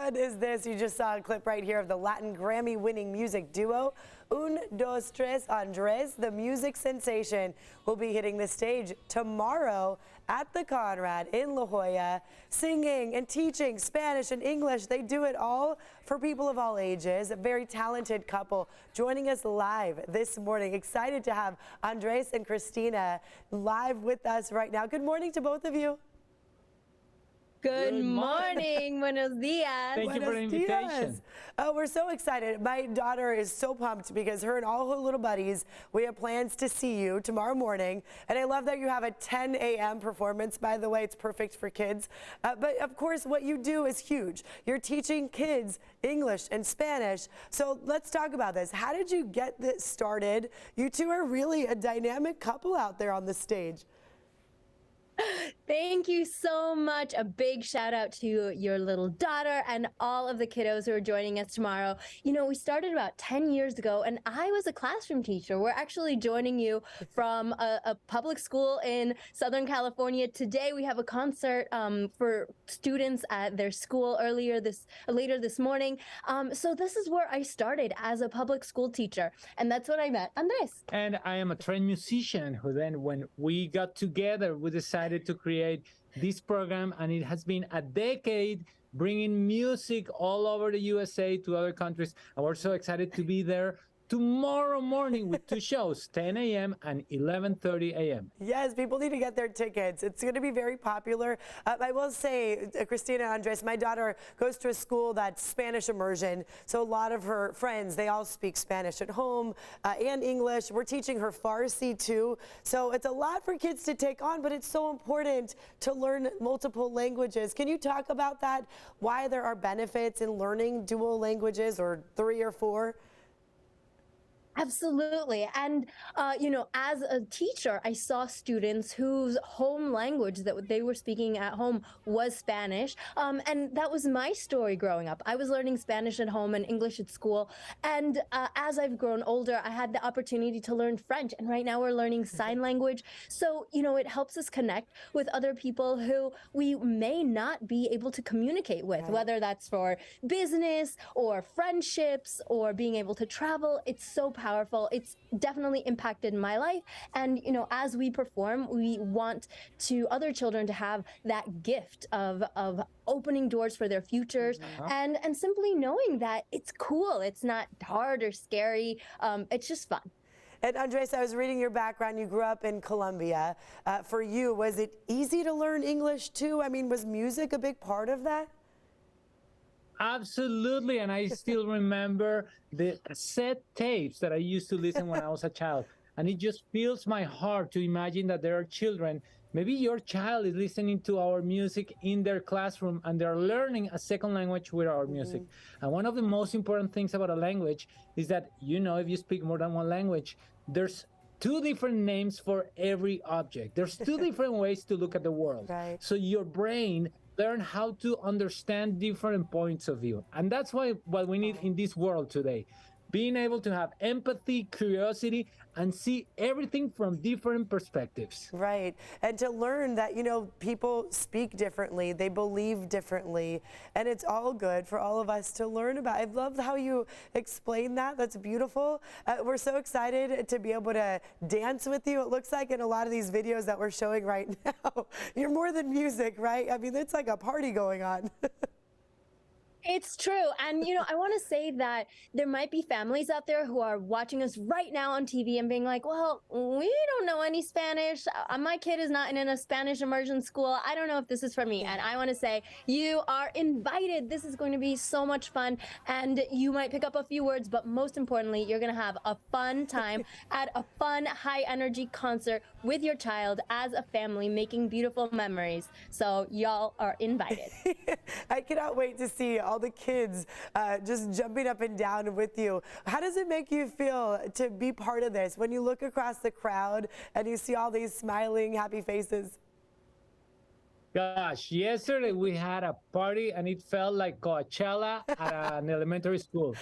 fun is this? You just saw a clip right here of the Latin Grammy-winning music duo, Un, Dos, Tres, Andrés. The music sensation will be hitting the stage tomorrow at the Conrad in La Jolla, singing and teaching Spanish and English. They do it all for people of all ages. A very talented couple joining us live this morning. Excited to have Andrés and Cristina live with us right now. Good morning to both of you. Good morning. Buenos dias. Thank you for the invitation. Oh, we're so excited. My daughter is so pumped because her and all her little buddies, we have plans to see you tomorrow morning. And I love that you have a 10 a.m. performance, by the way. It's perfect for kids. But of course, what you do is huge. You're teaching kids English and Spanish. So let's talk about this. How did you get this started? You two are really a dynamic couple out there on the stage. Thank you so much. A big shout out to your little daughter and all of the kiddos who are joining us tomorrow. You know, we started about 10 years ago and I was a classroom teacher. We're actually joining you from a public school in Southern California. Today we have a concert for students at their school later this morning. So this is where I started as a public school teacher. And that's when I met Andrés. And I am a trained musician who then, when we got together, we decided to create this program, and it has been a decade bringing music all over the USA to other countries. And we're so excited to be there tomorrow morning with two shows, 10 a.m. and 11:30 a.m. Yes, people need to get their tickets. It's going to be very popular. I will say, Cristina and Andrés, my daughter goes to a school that's Spanish immersion, so a lot of her friends, they all speak Spanish at home and English. We're teaching her Farsi too, so it's a lot for kids to take on, but it's so important to learn multiple languages. Can you talk about that, why there are benefits in learning dual languages or 3 or 4? Absolutely. And, you know, as a teacher, I saw students whose home language that they were speaking at home was Spanish. And that was my story growing up. I was learning Spanish at home and English at school. And as I've grown older, I had the opportunity to learn French. And right now we're learning sign language. So, you know, it helps us connect with other people who we may not be able to communicate with, whether that's for business or friendships or being able to travel. It's so powerful. It's definitely impacted my life. And, you know, as we perform, we want to other children to have that gift of opening doors for their futures and simply knowing that it's cool. It's not hard or scary. It's just fun. And Andrés, I was reading your background. You grew up in Colombia. For you, was it easy to learn English too? I mean, was music a big part of that? Absolutely, and I still remember the cassette tapes that I used to listen when I was a child. And it just fills my heart to imagine that there are children, maybe your child is listening to our music in their classroom and they're learning a second language with our music. And one of the most important things about a language is that, you know, if you speak more than one language, there's 2 different names for every object. There's 2 different ways to look at the world. Right. So your brain learn how to understand different points of view. And that's what we need in this world today. Being able to have empathy, curiosity, and see everything from different perspectives. Right. And to learn that, you know, people speak differently, they believe differently, and it's all good for all of us to learn about. I love how you explain that. That's beautiful. We're so excited to be able to dance with you, it looks like, in a lot of these videos that we're showing right now. You're more than music, right? I mean, it's like a party going on. It's true. And, you know, I want to say that there might be families out there who are watching us right now on TV and being like, well, we don't know any Spanish. My kid is not in a Spanish immersion school. I don't know if this is for me. And I want to say you are invited. This is going to be so much fun. And you might pick up a few words, but most importantly, you're going to have a fun time at a fun, high energy concert with your child as a family, making beautiful memories. So y'all are invited. I cannot wait to see all the kids just jumping up and down with you. How does it make you feel to be part of this when you look across the crowd and you see all these smiling, happy faces? Gosh, yesterday we had a party and it felt like Coachella at an elementary school.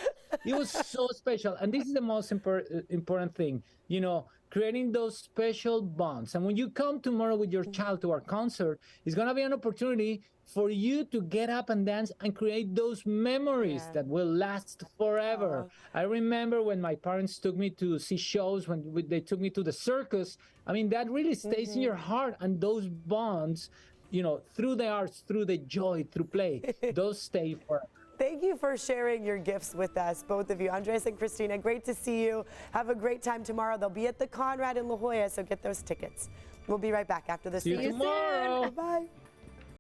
It was so special. And this is the most important thing. You know, creating those special bonds. And when you come tomorrow with your child to our concert, it's going to be an opportunity for you to get up and dance and create those memories that will last forever. I remember when my parents took me to see shows, when they took me to the circus. I mean, that really stays in your heart, and those bonds, you know, through the arts, through the joy, through play, those stay forever. Thank you for sharing your gifts with us, both of you. Andres and Christina, great to see you. Have a great time tomorrow. They'll be at the Conrad in La Jolla, so get those tickets. We'll be right back after this. See you tomorrow. Bye.